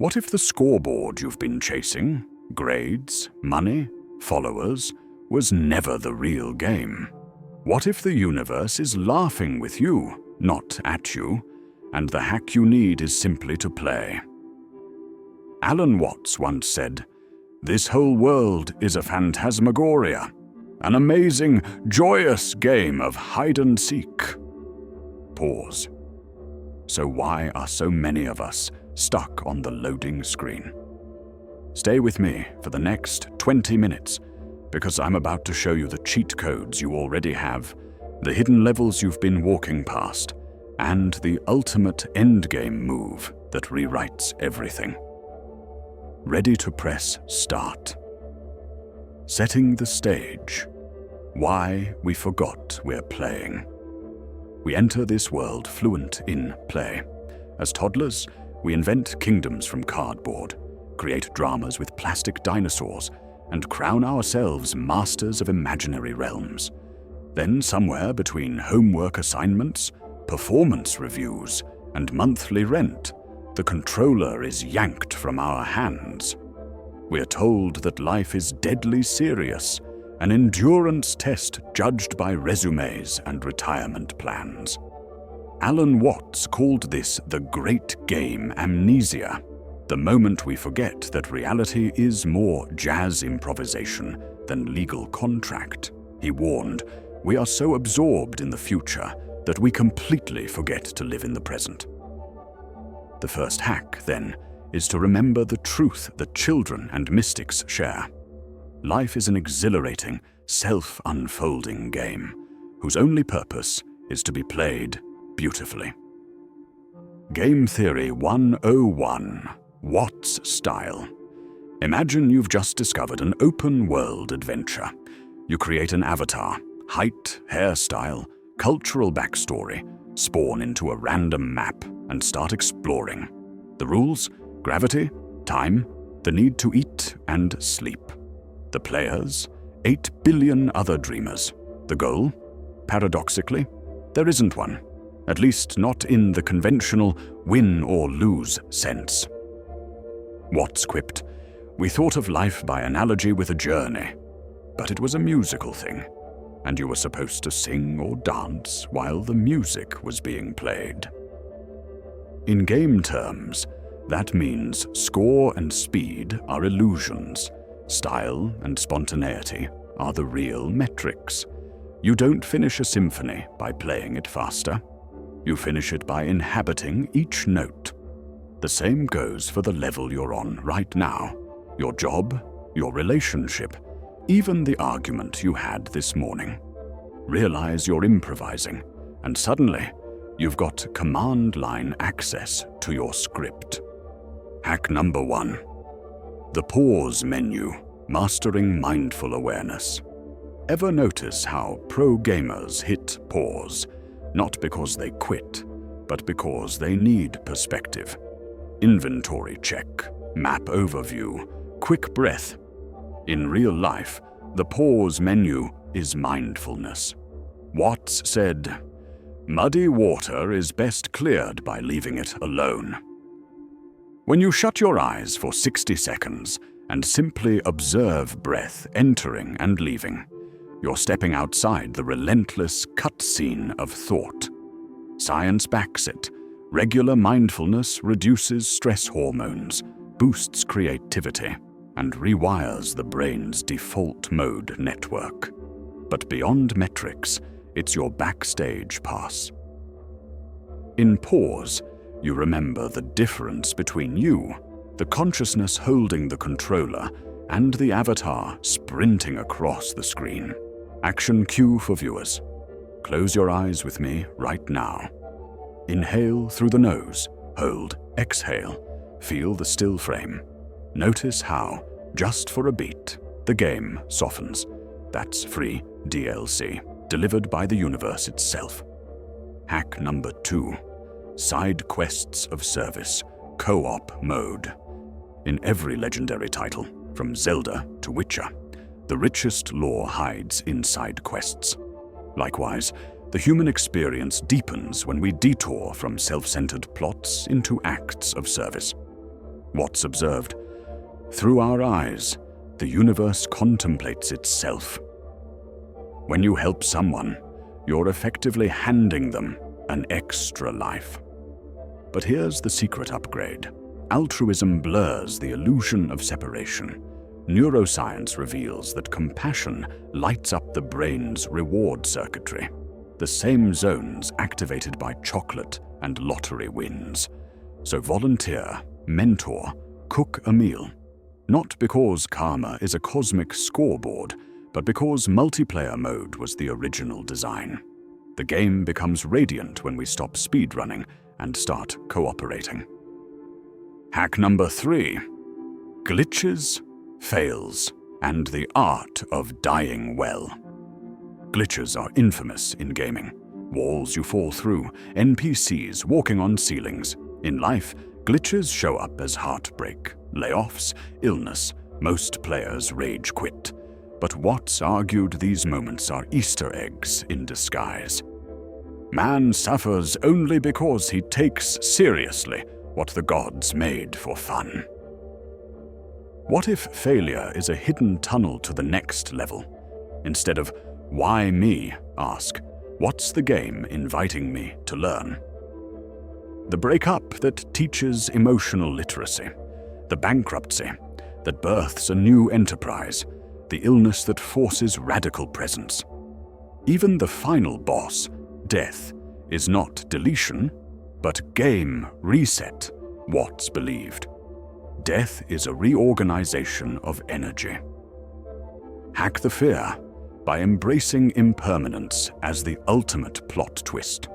What if the scoreboard you've been chasing, grades, money, followers, was never the real game? What if the universe is laughing with you, not at you, and the hack you need is simply to play? Alan Watts once said, "This whole world is a phantasmagoria, an amazing, joyous game of hide and seek." Pause. So why are so many of us stuck on the loading screen? Stay with me for the next 20 minutes, because I'm about to show you the cheat codes you already have, the hidden levels you've been walking past, and the ultimate endgame move that rewrites everything. Ready to press start. Setting the stage. Why we forgot we're playing. We enter this world fluent in play. As toddlers, we invent kingdoms from cardboard, create dramas with plastic dinosaurs, and crown ourselves masters of imaginary realms. Then somewhere between homework assignments, performance reviews, and monthly rent, the controller is yanked from our hands. We're told that life is deadly serious, an endurance test judged by resumes and retirement plans. Alan Watts called this the great game amnesia, the moment we forget that reality is more jazz improvisation than legal contract. He warned, we are so absorbed in the future that we completely forget to live in the present. The first hack, then, is to remember the truth that children and mystics share. Life is an exhilarating, self-unfolding game, whose only purpose is to be played beautifully. Game Theory 101, Watts Style. Imagine you've just discovered an open-world adventure. You create an avatar, height, hairstyle, cultural backstory, spawn into a random map, and start exploring. The rules? Gravity, time, the need to eat and sleep. The players? 8 billion other dreamers. The goal? Paradoxically, there isn't one. At least not in the conventional win or lose sense. Watts quipped, "We thought of life by analogy with a journey, but it was a musical thing, and you were supposed to sing or dance while the music was being played." In game terms, that means score and speed are illusions. Style and spontaneity are the real metrics. You don't finish a symphony by playing it faster. You finish it by inhabiting each note. The same goes for the level you're on right now. Your job, your relationship, even the argument you had this morning. Realize you're improvising, and suddenly, you've got command line access to your script. Hack number 1. The pause menu, mastering mindful awareness. Ever notice how pro gamers hit pause, not because they quit, but because they need perspective? Inventory check, map overview, quick breath. In real life, the pause menu is mindfulness. Watts said, "Muddy water is best cleared by leaving it alone." When you shut your eyes for 60 seconds and simply observe breath entering and leaving, you're stepping outside the relentless cutscene of thought. Science backs it. Regular mindfulness reduces stress hormones, boosts creativity, and rewires the brain's default mode network. But beyond metrics, it's your backstage pass. In pause, you remember the difference between you, the consciousness holding the controller, and the avatar sprinting across the screen. Action cue for viewers. Close your eyes with me right now. Inhale through the nose, hold, exhale. Feel the still frame. Notice how, just for a beat, the game softens. That's free DLC, delivered by the universe itself. Hack number 2. Side quests of service, co-op mode. In every legendary title, from Zelda to Witcher, the richest lore hides in side quests. Likewise, the human experience deepens when we detour from self-centered plots into acts of service. What's observed? Through our eyes, the universe contemplates itself. When you help someone, you're effectively handing them an extra life. But here's the secret upgrade. Altruism blurs the illusion of separation. Neuroscience reveals that compassion lights up the brain's reward circuitry, the same zones activated by chocolate and lottery wins. So volunteer, mentor, cook a meal. Not because karma is a cosmic scoreboard, but because multiplayer mode was the original design. The game becomes radiant when we stop speedrunning and start cooperating. Hack number 3. Glitches, fails, and the art of dying well. Glitches are infamous in gaming. Walls you fall through, NPCs walking on ceilings. In life, glitches show up as heartbreak, layoffs, illness. Most players rage quit. But Watts argued these moments are Easter eggs in disguise. Man suffers only because he takes seriously what the gods made for fun. What if failure is a hidden tunnel to the next level? Instead of, why me, ask, what's the game inviting me to learn? The breakup that teaches emotional literacy, the bankruptcy that births a new enterprise, the illness that forces radical presence. Even the final boss, death, is not deletion, but game reset, Watts believed. Death is a reorganization of energy. Hack the fear by embracing impermanence as the ultimate plot twist.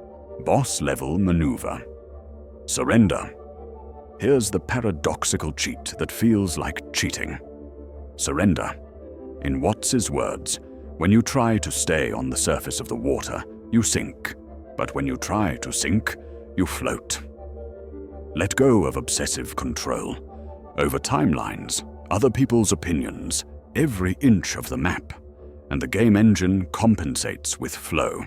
Boss-level maneuver. Surrender. Here's the paradoxical cheat that feels like cheating. Surrender. In Watts's words, when you try to stay on the surface of the water, you sink. But when you try to sink, you float. Let go of obsessive control. Over timelines, other people's opinions, every inch of the map. And the game engine compensates with flow.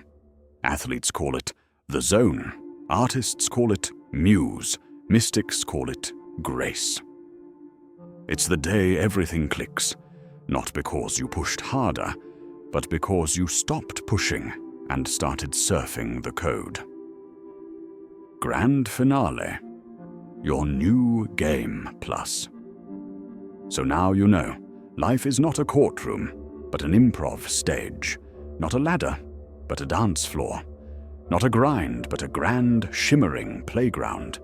Athletes call it the zone. Artists call it muse. Mystics call it grace. It's the day everything clicks. Not because you pushed harder, but because you stopped pushing and started surfing the code. Grand finale. Your new game plus. So now you know, life is not a courtroom, but an improv stage. Not a ladder, but a dance floor. Not a grind, but a grand, shimmering playground.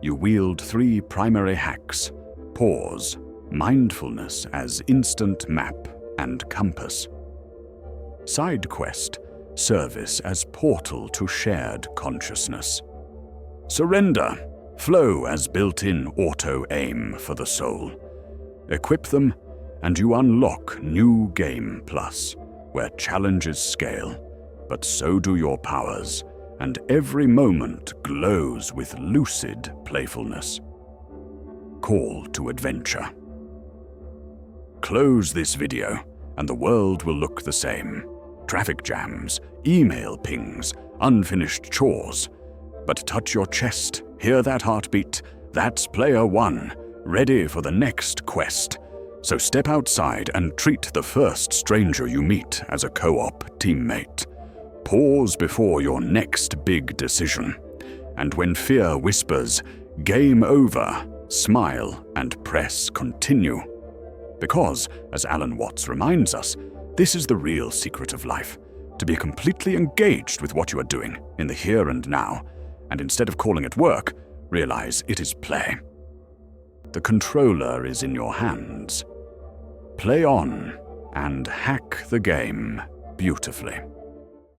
You wield 3 primary hacks: pause, mindfulness as instant map and compass. Side quest, service as portal to shared consciousness. Surrender, flow as built-in auto-aim for the soul. Equip them, and you unlock New Game Plus, where challenges scale, but so do your powers, and every moment glows with lucid playfulness. Call to adventure. Close this video, and the world will look the same. Traffic jams, email pings, unfinished chores. But touch your chest, hear that heartbeat. That's player 1, ready for the next quest. So step outside and treat the first stranger you meet as a co-op teammate. Pause before your next big decision. And when fear whispers, game over, smile and press continue. Because, as Alan Watts reminds us, this is the real secret of life. To be completely engaged with what you are doing in the here and now, and instead of calling it work, realize it is play. The controller is in your hands. Play on and hack the game beautifully.